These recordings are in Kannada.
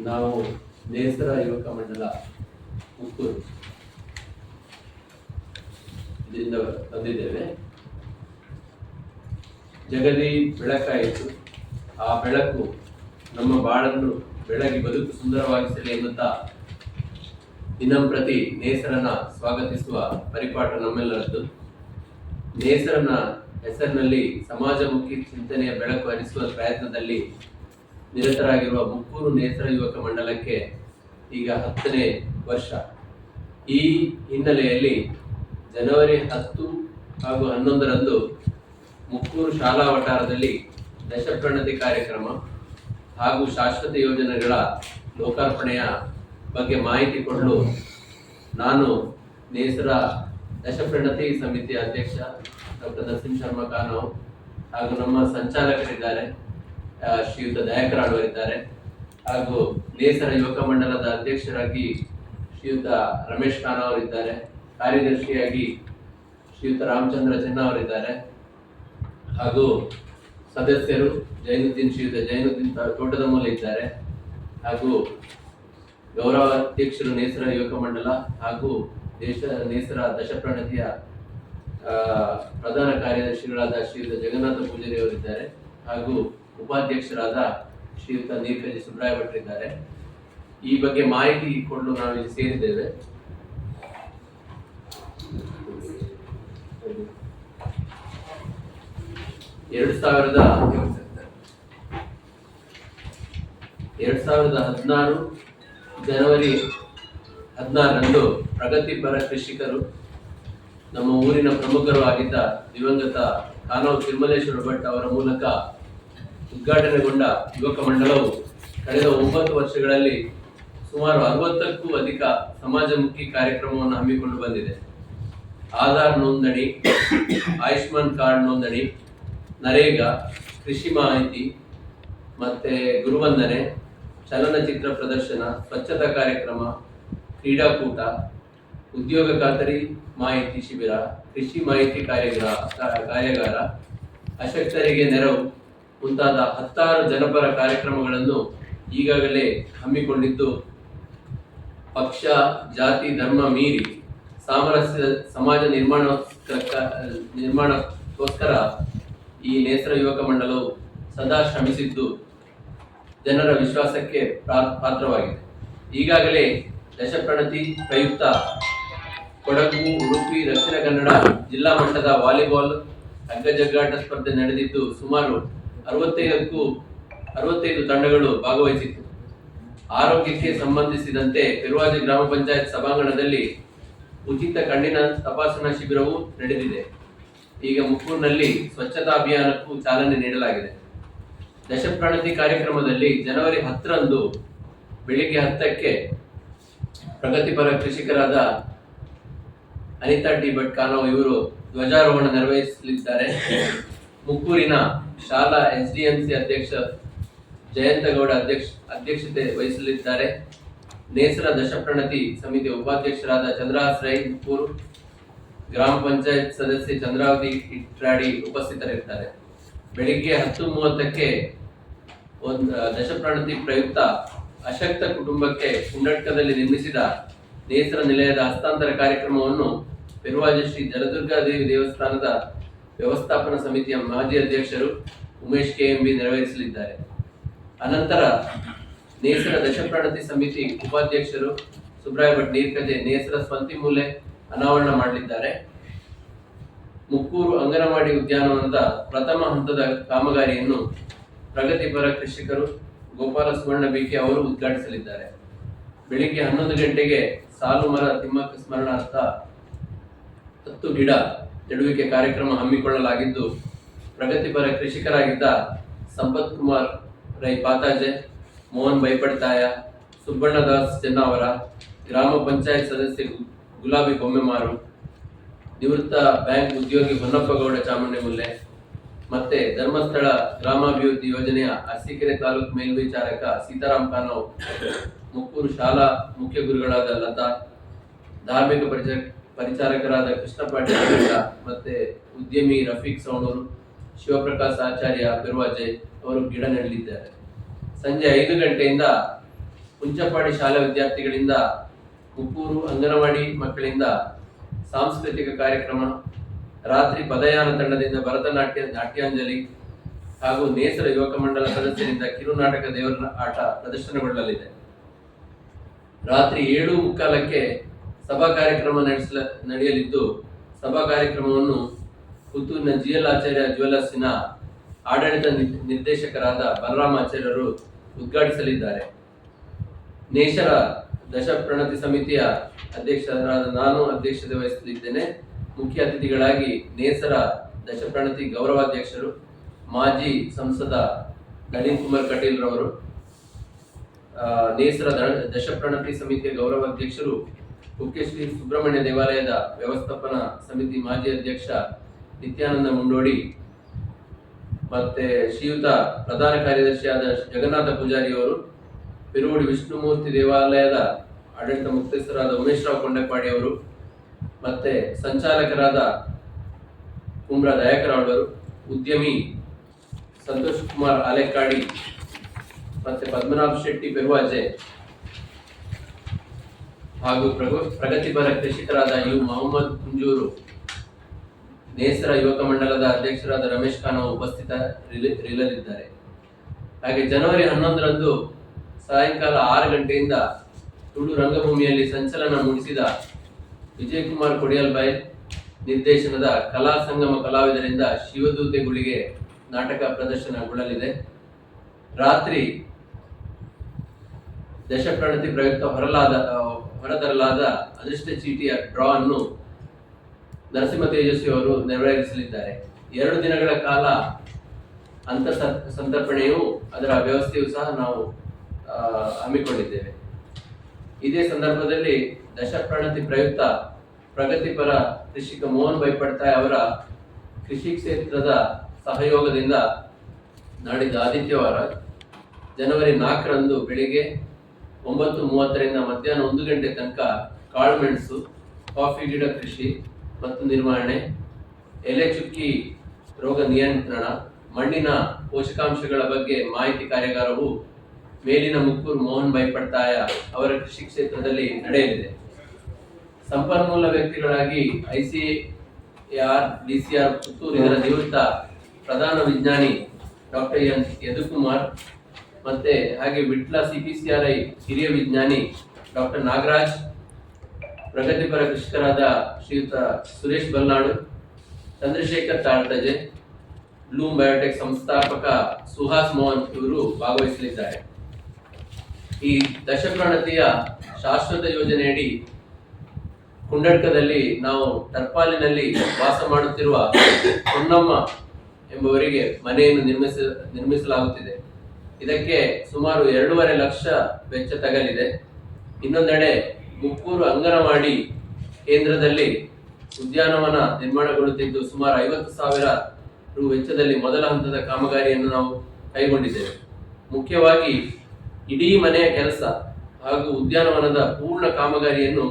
ನಾವು ನೇಸರ ಯುವಕ ಮಂಡಲ ಮುಕ್ಕೂರು ಇದರಿಂದ ಬಂದಿದ್ದೇವೆ. ಜಗದಿ ಬೆಳಕಾಯಿತು, ಆ ಬೆಳಕು ನಮ್ಮ ಬಾಳನ್ನು ಬೆಳಗಿ ಬದುಕು ಸುಂದರವಾಗಿಸಲಿ ಎನ್ನುತ್ತಾ ದಿನಂಪ್ರತಿ ನೇಸರನ ಸ್ವಾಗತಿಸುವ ಪರಿಪಾಠ ನಮ್ಮೆಲ್ಲರದ್ದು. ನೇಸರನ ಹೆಸರಿನಲ್ಲಿ ಸಮಾಜಮುಖಿ ಚಿಂತನೆಯ ಬೆಳಕು ಹರಿಸುವ ಪ್ರಯತ್ನದಲ್ಲಿ ನಿರತರಾಗಿರುವ ಮುಕ್ಕೂರು ನೇಸರ ಯುವಕ ಮಂಡಲಕ್ಕೆ ಈಗ 10ನೇ ವರ್ಷ. ಈ ಹಿನ್ನೆಲೆಯಲ್ಲಿ ಜನವರಿ 10 ಹಾಗೂ 11ರಂದು ಮುಕ್ಕೂರು ಶಾಲಾ ವಠಾರದಲ್ಲಿ ದಶಪ್ರಣತಿ ಕಾರ್ಯಕ್ರಮ ಹಾಗೂ ಶಾಶ್ವತ ಯೋಜನೆಗಳ ಲೋಕಾರ್ಪಣೆಯ ಬಗ್ಗೆ ಮಾಹಿತಿ ಕೊಡಲು ನಾನು ನೇಸರ ದಶಪ್ರಣತಿ ಸಮಿತಿಯ ಅಧ್ಯಕ್ಷ ಡಾಕ್ಟರ್ ನರಸಿಂಹ ಶರ್ಮಾ ಖಾನವ್ ಹಾಗೂ ನಮ್ಮ ಸಂಚಾಲಕರಿದ್ದಾರೆ ಶ್ರೀಯುತ ದಯಾಕರಾಳವರಿದ್ದಾರೆ, ಹಾಗೂ ನೇಸರ ಯುವಕ ಮಂಡಲದ ಅಧ್ಯಕ್ಷರಾಗಿ ಶ್ರೀಯುತ ರಮೇಶ್ ಖಾನ್ ಅವರಿದ್ದಾರೆ, ಕಾರ್ಯದರ್ಶಿಯಾಗಿ ಶ್ರೀಯುತ ರಾಮಚಂದ್ರ ಚೆನ್ನ ಅವರಿದ್ದಾರೆ, ಹಾಗೂ ಸದಸ್ಯರು ಶ್ರೀಯುತ ಜೈನುದ್ದೀನ್ ತೋಟದ ಮೂಲ ಇದ್ದಾರೆ, ಹಾಗೂ ಗೌರವ ಅಧ್ಯಕ್ಷರು ನೇಸರ ಯುವಕ ಮಂಡಲ ಹಾಗೂ ನೇಸರ ದಶಪ್ರಣತಿಯ ಪ್ರಧಾನ ಕಾರ್ಯದರ್ಶಿಗಳಾದ ಶ್ರೀಯುತ ಜಗನ್ನಾಥ ಪೂಜಾರಿ ಅವರಿದ್ದಾರೆ, ಹಾಗೂ ಉಪಾಧ್ಯಕ್ಷರಾದ ಶ್ರೀಯುತ ನೀಲಕಂಠ ಸುಬ್ರಾಯ ಭಟ್ರಿದ್ದಾರೆ. ಈ ಬಗ್ಗೆ ಮಾಹಿತಿ ಕೊಡಲು ನಾವು ಇಲ್ಲಿ ಸೇರಿದ್ದೇವೆ. ಎರಡು ಸಾವಿರದ 16 ಜನವರಿ 16ರಂದು ಪ್ರಗತಿಪರ ಕೃಷಿಕರು ನಮ್ಮ ಊರಿನ ಪ್ರಮುಖರು ಆಗಿದ್ದ ದಿವಂಗತ ಖಾನವ್ ತಿರುಮಲೇಶ್ವರ ಭಟ್ ಅವರ ಮೂಲಕ ಉದ್ಘಾಟನೆಗೊಂಡ ಯುವಕ ಮಂಡಲವು ಕಳೆದ 9 ವರ್ಷಗಳಲ್ಲಿ ಸುಮಾರು 60ಕ್ಕೂ ಅಧಿಕ ಸಮಾಜಮುಖಿ ಕಾರ್ಯಕ್ರಮವನ್ನು ಹಮ್ಮಿಕೊಂಡು ಬಂದಿದೆ. ಆಧಾರ್ ನೋಂದಣಿ, ಆಯುಷ್ಮಾನ್ ಕಾರ್ಡ್ ನೋಂದಣಿ, ನರೇಗಾ, ಕೃಷಿ ಮಾಹಿತಿ, ಮತ್ತೆ ಗುರುವಂದನೆ, ಚಲನಚಿತ್ರ ಪ್ರದರ್ಶನ, ಸ್ವಚ್ಛತಾ ಕಾರ್ಯಕ್ರಮ, ಕ್ರೀಡಾಕೂಟ, ಉದ್ಯೋಗ ಖಾತರಿ ಮಾಹಿತಿ ಶಿಬಿರ, ಕೃಷಿ ಮಾಹಿತಿ ಕಾರ್ಯಾಗಾರ, ಅಶಕ್ತರಿಗೆ ನೆರವು ಮುಂತಾದ 10 ಜನಪರ ಕಾರ್ಯಕ್ರಮಗಳನ್ನು ಈಗಾಗಲೇ ಹಮ್ಮಿಕೊಂಡಿದ್ದು, ಪಕ್ಷ ಜಾತಿ ಧರ್ಮ ಮೀರಿ ಸಾಮರಸ್ಯ ಸಮಾಜ ನಿರ್ಮಾಣಕ್ಕೋಸ್ಕರ ಈ ನೇಸರ ಯುವಕ ಮಂಡಲವು ಸದಾ ಶ್ರಮಿಸಿದ್ದು ಜನರ ವಿಶ್ವಾಸಕ್ಕೆ ಪಾತ್ರವಾಗಿದೆ. ಈಗಾಗಲೇ ದಶಪ್ರಣತಿ ಪ್ರಯುಕ್ತ ಕೊಡಗು, ಉಡುಪಿ, ದಕ್ಷಿಣ ಕನ್ನಡ ಜಿಲ್ಲಾ ಮಟ್ಟದ ವಾಲಿಬಾಲ್ ಹಗ್ಗಜಗ್ಗಾಟ ಸ್ಪರ್ಧೆ ನಡೆದಿದ್ದು ಸುಮಾರು 65 ತಂಡಗಳು ಭಾಗವಹಿಸಿತ್ತು. ಆರೋಗ್ಯಕ್ಕೆ ಸಂಬಂಧಿಸಿದಂತೆ ಪೆರುವಾಜೆ ಗ್ರಾಮ ಪಂಚಾಯತ್ ಸಭಾಂಗಣದಲ್ಲಿ ಉಚಿತ ಕಣ್ಣಿನ ತಪಾಸಣಾ ಶಿಬಿರವೂ ನಡೆದಿದೆ. ಈಗ ಮುಕ್ಕೂರಿನಲ್ಲಿ ಸ್ವಚ್ಛತಾ ಅಭಿಯಾನಕ್ಕೂ ಚಾಲನೆ ನೀಡಲಾಗಿದೆ. ದಶಪ್ರಣತಿ ಕಾರ್ಯಕ್ರಮದಲ್ಲಿ ಜನವರಿ 10ರಂದು ಬೆಳಿಗ್ಗೆ 10ಕ್ಕೆ ಪ್ರಗತಿಪರ ಕೃಷಿಕರಾದ ಅನಿತಾ ಟಿ ಭಟ್ ಖಾನವ್ ಇವರು ಧ್ವಜಾರೋಹಣ ನೆರವೇರಿಸಲಿದ್ದಾರೆ. ಮುಕ್ಕೂರಿನ ಶಾಲಾ SDMC ಅಧ್ಯಕ್ಷ ಜಯಂತಗೌಡ ಅಧ್ಯಕ್ಷತೆ ವಹಿಸಲಿದ್ದಾರೆ. ನೇಸರ ದಶಪ್ರಣತಿ ಸಮಿತಿಯ ಉಪಾಧ್ಯಕ್ಷರಾದ ಚಂದ್ರಹಾಸ್ ರೈ ಮುಕ್ಕೂರು, ಗ್ರಾಮ ಪಂಚಾಯತ್ ಸದಸ್ಯೆ ಚಂದ್ರಾವತಿ ಇಟ್ರಾಡಿ ಉಪಸ್ಥಿತರಿರ್ತಾರೆ. ಬೆಳಿಗ್ಗೆ 10:30ಕ್ಕೆ ದಶಪ್ರಣತಿ ಪ್ರಯುಕ್ತ ಅಶಕ್ತ ಕುಟುಂಬಕ್ಕೆ ಕುಂಡಡ್ಕದಲ್ಲಿ ನಿರ್ಮಿಸಿದ ನೇಸರ ನಿಲಯದ ಹಸ್ತಾಂತರ ಕಾರ್ಯಕ್ರಮವನ್ನು ಪೆರುವಾಜೆ ಶ್ರೀ ಜಲದುರ್ಗಾದೇವಿ ದೇವಸ್ಥಾನದ ವ್ಯವಸ್ಥಾಪನಾ ಸಮಿತಿಯ ಮಾಜಿ ಅಧ್ಯಕ್ಷರು ಉಮೇಶ್ KMB ನೆರವೇರಿಸಲಿದ್ದಾರೆ. ಅನಂತರ ನೇಸರ ದಶಪ್ರಣತಿ ಸಮಿತಿ ಉಪಾಧ್ಯಕ್ಷರು ಸುಬ್ರಾಯ ಭಟ್ ನೀರ್ಕಜೆ ನೇಸರ ಸ್ವಂತಿ ಮೂಲೆ ಅನಾವರಣ ಮಾಡಲಿದ್ದಾರೆ. ಮುಕ್ಕೂರು ಅಂಗನವಾಡಿ ಉದ್ಯಾನವನದ ಪ್ರಥಮ ಹಂತದ ಕಾಮಗಾರಿಯನ್ನು ಪ್ರಗತಿಪರ ಕೃಷಿಕರು ಗೋಪಾಲ ಸುವರ್ಣ ಬಿಕೆ ಅವರು ಉದ್ಘಾಟಿಸಲಿದ್ದಾರೆ. ಬೆಳಿಗ್ಗೆ 11 ಗಂಟೆಗೆ ಸಾಲು ಮರ ತಿಮ್ಮಕ್ಕ ಸ್ಮರಣಾರ್ಥ 10 ಗಿಡ ನೆಡುವಿಕೆ ಕಾರ್ಯಕ್ರಮ ಹಮ್ಮಿಕೊಳ್ಳಲಾಗಿದ್ದು, ಪ್ರಗತಿಪರ ಕೃಷಿಕರಾಗಿದ್ದ ಸಂಪತ್ ಕುಮಾರ್ ರೈ ಪಾತಾಜೆ, ಮೋಹನ್ ಬೈಪಡ್ತಾಯ, ಸುಬ್ಬಣ್ಣದಾಸ್ ಚೆನ್ನವರ, ಗ್ರಾಮ ಪಂಚಾಯತ್ ಸದಸ್ಯ ಗುಲಾಬಿ ಬೊಮ್ಮೆಮಾರು, ನಿವೃತ್ತ ಬ್ಯಾಂಕ್ ಉದ್ಯೋಗಿ ಹೊನ್ನಪ್ಪಗೌಡ ಚಾಮುಂಡಿಮುಲ್ಲೆ, ಮತ್ತೆ ಧರ್ಮಸ್ಥಳ ಗ್ರಾಮಾಭಿವೃದ್ಧಿ ಯೋಜನೆಯ ಅರಸೀಕೆರೆ ತಾಲೂಕು ಮೇಲ್ವಿಚಾರಕ ಸೀತಾರಾಮ್ ಖಾನವ್, ಮುಕ್ಕೂರು ಶಾಲಾ ಮುಖ್ಯ ಗುರುಗಳಾದ ಲತಾ, ಧಾರ್ಮಿಕ ಪರಿಚಾರಕರಾದ ಕೃಷ್ಣ ಪಾಟೀಲ್ ಮತ್ತೆ ಉದ್ಯಮಿ ರಫೀಕ್ ಸೌಣೂರು, ಶಿವಪ್ರಕಾಶ್ ಆಚಾರ್ಯ ಪೆರುವಾಜೆ ಅವರು ಗಿಡ ನೆಡಲಿದ್ದಾರೆ. ಸಂಜೆ 5 ಗಂಟೆಯಿಂದ ಕುಂಚಪಾಡಿ ಶಾಲಾ ವಿದ್ಯಾರ್ಥಿಗಳಿಂದ, ಮುಪ್ಪೂರು ಅಂಗನವಾಡಿ ಮಕ್ಕಳಿಂದ ಸಾಂಸ್ಕೃತಿಕ ಕಾರ್ಯಕ್ರಮ, ರಾತ್ರಿ ಪದಯಾನ ತಂಡದಿಂದ ನಾಟ್ಯಾಂಜಲಿ ಹಾಗೂ ನೇಸರ ಯುವಕ ಮಂಡಲ ಸದಸ್ಯರಿಂದ ಕಿರುನಾಟಕ ದೇವರ ಆಟ ಪ್ರದರ್ಶನಗೊಳ್ಳಲಿದೆ. ರಾತ್ರಿ 7:45ಕ್ಕೆ ಸಭಾ ಕಾರ್ಯಕ್ರಮ ನಡೆಯಲಿದ್ದು, ಸಭಾ ಕಾರ್ಯಕ್ರಮವನ್ನು ಪುತ್ತೂರಿನ GL ಆಚಾರ್ಯ ಜ್ಯುವೆಲರ್ಸ್ನ ಆಡಳಿತ ನಿರ್ದೇಶಕರಾದ ಬಲರಾಮಾಚಾರ್ಯರು ಉದ್ಘಾಟಿಸಲಿದ್ದಾರೆ. ನೇಸರ ದಶಪ್ರಣತಿ ಸಮಿತಿಯ ಅಧ್ಯಕ್ಷರಾದ ನಾನು ಅಧ್ಯಕ್ಷತೆ ವಹಿಸಲಿದ್ದೇನೆ. ಮುಖ್ಯ ಅತಿಥಿಗಳಾಗಿ ನೇಸರ ದಶಪ್ರಣತಿ ಗೌರವಾಧ್ಯಕ್ಷರು ಮಾಜಿ ಸಂಸದ ನಳಿನ್ ಕುಮಾರ್ ಕಟೀಲ್ ರವರು, ನೇಸರ ದಶಪ್ರಣತಿ ಸಮಿತಿಯ ಗೌರವಾಧ್ಯಕ್ಷರು ಕುಕ್ಕೆ ಶ್ರೀ ಸುಬ್ರಹ್ಮಣ್ಯ ದೇವಾಲಯದ ವ್ಯವಸ್ಥಾಪನಾ ಸಮಿತಿ ಮಾಜಿ ಅಧ್ಯಕ್ಷ ನಿತ್ಯಾನಂದ ಮುಂಡೋಡಿ, ಮತ್ತೆ ಶ್ರೀಯುತ ಪ್ರಧಾನ ಕಾರ್ಯದರ್ಶಿಯಾದ ಜಗನ್ನಾಥ ಪೂಜಾರಿ ಅವರು, ಪಿರುವಡಿ ವಿಷ್ಣುಮೂರ್ತಿ ದೇವಾಲಯದ ಆಡಳಿತ ಮುಖ್ಯಸ್ಥರಾದ ಉಮೇಶ್ ರಾವ್ ಕೊಂಡಪಾಡಿ ಅವರು, ಮತ್ತೆ ಸಂಚಾಲಕರಾದ ಕುಂಬ್ರ ದಯಾಕರ್ ಅವರು, ಉದ್ಯಮಿ ಸಂತೋಷ್ ಕುಮಾರ್ ಆಲೆಕ್ಕಾಡಿ, ಮತ್ತೆ ಪದ್ಮನಾಭ ಶೆಟ್ಟಿ ಪೆರುವಾಜೆ ಹಾಗೂ ಪ್ರಗತಿಪರ ಕೃಷಿಕರಾದ ಮೊಹಮ್ಮದ್ ಕುಂಜೂರು, ನೇಸರ ಯುವಕ ಮಂಡಲದ ಅಧ್ಯಕ್ಷರಾದ ರಮೇಶ್ ಖಾನ್ ಉಪಸ್ಥಿತರಿರಲಿದ್ದಾರೆ. ಹಾಗೆ ಜನವರಿ 11ರಂದು ಸಾಯಂಕಾಲ 6 ಗಂಟೆಯಿಂದ ತುಳು ರಂಗಭೂಮಿಯಲ್ಲಿ ಸಂಚಲನ ಮೂಡಿಸಿದ ವಿಜಯಕುಮಾರ್ ಕೊಡಿಯಲ್ಬಾಯ್ ನಿರ್ದೇಶನದ ಕಲಾ ಸಂಗಮ ಕಲಾವಿದರಿಂದ ಶಿವದೂತೆ ಗುಳಿಗೆ ನಾಟಕ ಪ್ರದರ್ಶನಗೊಳ್ಳಲಿದೆ. ರಾತ್ರಿ ದಶಪ್ರಣತಿ ಪ್ರಯುಕ್ತ ಹೊರತರಲಾದ ಅದೃಷ್ಟ ಚೀಟಿಯ ಡ್ರಾ ಅನ್ನು ನರಸಿಂಹ ತೇಜಸ್ವಿ ಅವರು ನೆರವೇರಿಸಲಿದ್ದಾರೆ. 2 ದಿನಗಳ ಕಾಲ ಅಂತ ಸಂತರ್ಪಣೆಯು ಅದರ ವ್ಯವಸ್ಥೆಯು ಸಹ ನಾವು ಹಮ್ಮಿಕೊಂಡಿದ್ದೇವೆ. ಇದೇ ಸಂದರ್ಭದಲ್ಲಿ ದಶಪ್ರಣತಿ ಪ್ರಯುಕ್ತ ಪ್ರಗತಿಪರ ಕೃಷಿಕ ಮೋಹನ್ ಬೈಪಡ್ತಾಯ್ ಅವರ ಕೃಷಿ ಕ್ಷೇತ್ರದ ಸಹಯೋಗದಿಂದ ನಾಡಿದ್ದು ಆದಿತ್ಯವಾರ ಜನವರಿ 4ರಂದು ಬೆಳಿಗ್ಗೆ 9:30ರಿಂದ ಮಧ್ಯಾಹ್ನ 1 ಗಂಟೆ ತನಕ ಕಾಳುಮೆಣಸು, ಕಾಫಿ ಗಿಡ ಕೃಷಿ ಮತ್ತು ನಿರ್ವಹಣೆ, ಎಲೆ ಚುಕ್ಕಿ ರೋಗ ನಿಯಂತ್ರಣ, ಮಣ್ಣಿನ ಪೋಷಕಾಂಶಗಳ ಬಗ್ಗೆ ಮಾಹಿತಿ ಕಾರ್ಯಾಗಾರವು ಮೇಲಿನ ಮುಕ್ಕೂರು ಮೋಹನ್ ಬೈಪಡ್ತಾಯ ಅವರ ಕೃಷಿ ಕ್ಷೇತ್ರದಲ್ಲಿ ನಡೆಯಲಿದೆ. ಸಂಪನ್ಮೂಲ ವ್ಯಕ್ತಿಗಳಾಗಿ ICAR DCR ಪುತ್ತೂರು ಇದರ ನಿವೃತ್ತ ಪ್ರಧಾನ ವಿಜ್ಞಾನಿ ಡಾಕ್ಟರ್ ಯದುಕುಮಾರ್, ಮತ್ತೆ ಹಾಗೆ ವಿಟ್ಲ CPCRI ಹಿರಿಯ ವಿಜ್ಞಾನಿ ಡಾಕ್ಟರ್ ನಾಗರಾಜ್, ಪ್ರಗತಿಪರ ಕೃಷಿಕರಾದ ಶ್ರೀಯುತ ಸುರೇಶ್ ಬಲ್ನಾಡು, ಚಂದ್ರಶೇಖರ್ ತಾಳ್ತಜೆ, ಬ್ಲೂಮ್ ಬಯೋಟೆಕ್ ಸಂಸ್ಥಾಪಕ ಸುಹಾಸ್ ಮೋಹನ್ ಇವರು ಭಾಗವಹಿಸಲಿದ್ದಾರೆ. ಈ ದಶಪ್ರಣತಿಯ ಶಾಶ್ವತ ಯೋಜನೆಯಡಿ ಕುಂಡಡ್ಕದಲ್ಲಿ ನಾವು ಟರ್ಪಾಲಿನಲ್ಲಿ ವಾಸ ಮಾಡುತ್ತಿರುವ ಹೊನ್ನಮ್ಮ ಎಂಬುವರಿಗೆ ಮನೆಯನ್ನು ನಿರ್ಮಿಸಲಾಗುತ್ತಿದೆ. ಇದಕ್ಕೆ ಸುಮಾರು 2.5 ಲಕ್ಷ ವೆಚ್ಚ ತಗಲಿದೆ. ಇನ್ನೊಂದೆಡೆ ಮುಕ್ಕೂರು ಅಂಗನವಾಡಿ ಕೇಂದ್ರದಲ್ಲಿ ಉದ್ಯಾನವನ ನಿರ್ಮಾಣಗೊಳ್ಳುತ್ತಿದ್ದು ಸುಮಾರು 50,000 ರು ವೆಚ್ಚದಲ್ಲಿ ಮೊದಲ ಹಂತದ ಕಾಮಗಾರಿಯನ್ನು ನಾವು ಕೈಗೊಂಡಿದ್ದೇವೆ. ಮುಖ್ಯವಾಗಿ ಇಡೀ ಮನೆಯ ಕೆಲಸ ಹಾಗೂ ಉದ್ಯಾನವನದ ಪೂರ್ಣ ಕಾಮಗಾರಿಯನ್ನು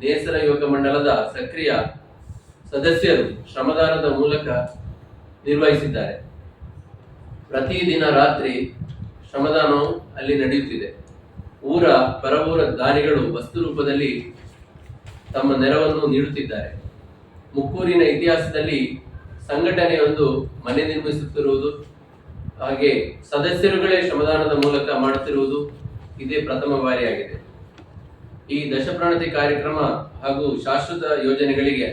ನೇಸರ ಯುವಕ ಮಂಡಲದ ಸಕ್ರಿಯ ಸದಸ್ಯರು ಶ್ರಮದಾನದ ಮೂಲಕ ನಿರ್ವಹಿಸಿದ್ದಾರೆ. ಪ್ರತಿದಿನ ರಾತ್ರಿ ಶ್ರಮದಾನವು ಅಲ್ಲಿ ನಡೆಯುತ್ತಿದೆ. ಪರವೂರ ದಾನಿಗಳು ವಸ್ತು ರೂಪದಲ್ಲಿ ತಮ್ಮ ನೆರವನ್ನು ನೀಡುತ್ತಿದ್ದಾರೆ. ಮುಕ್ಕೂರಿನ ಇತಿಹಾಸದಲ್ಲಿ ಸಂಘಟನೆಯೊಂದು ಮನೆ ನಿರ್ಮಿಸುತ್ತಿರುವುದು, ಹಾಗೆ ಸದಸ್ಯರುಗಳೇ ಶ್ರಮದಾನದ ಮೂಲಕ ಮಾಡುತ್ತಿರುವುದು ಇದೇ ಪ್ರಥಮ ಬಾರಿಯಾಗಿದೆ. ಈ ದಶಪ್ರಣತಿ ಕಾರ್ಯಕ್ರಮ ಹಾಗೂ ಶಾಶ್ವತ ಯೋಜನೆಗಳಿಗೆ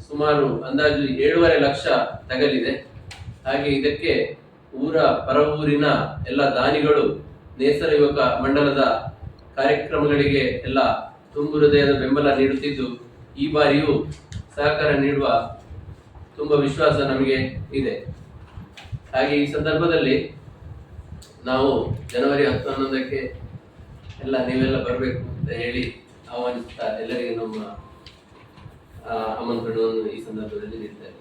ಸುಮಾರು ಅಂದಾಜು 7.5 ಲಕ್ಷ ತಗಲಿದೆ. ಹಾಗೆ ಇದಕ್ಕೆ ಪರವೂರಿನ ಎಲ್ಲ ದಾನಿಗಳು ನೇಸರ ಯುವಕ ಮಂಡಲದ ಕಾರ್ಯಕ್ರಮಗಳಿಗೆ ಎಲ್ಲ ತುಂಬು ಹೃದಯದ ಬೆಂಬಲ ನೀಡುತ್ತಿದ್ದು, ಈ ಬಾರಿಯೂ ಸಹಕಾರ ನೀಡುವ ತುಂಬಾ ವಿಶ್ವಾಸ ನಮಗೆ ಇದೆ. ಹಾಗೆ ಈ ಸಂದರ್ಭದಲ್ಲಿ ನಾವು ಜನವರಿ 10-11ಕ್ಕೆ ನೀವೆಲ್ಲ ಬರಬೇಕು ಅಂತ ಹೇಳಿ ಆಹ್ವಾನಿಸುತ್ತಾ ಎಲ್ಲರಿಗೂ ನಮ್ಮ ಆಮಂತ್ರಣವನ್ನು ಈ ಸಂದರ್ಭದಲ್ಲಿ ನೀಡ್ತೇವೆ.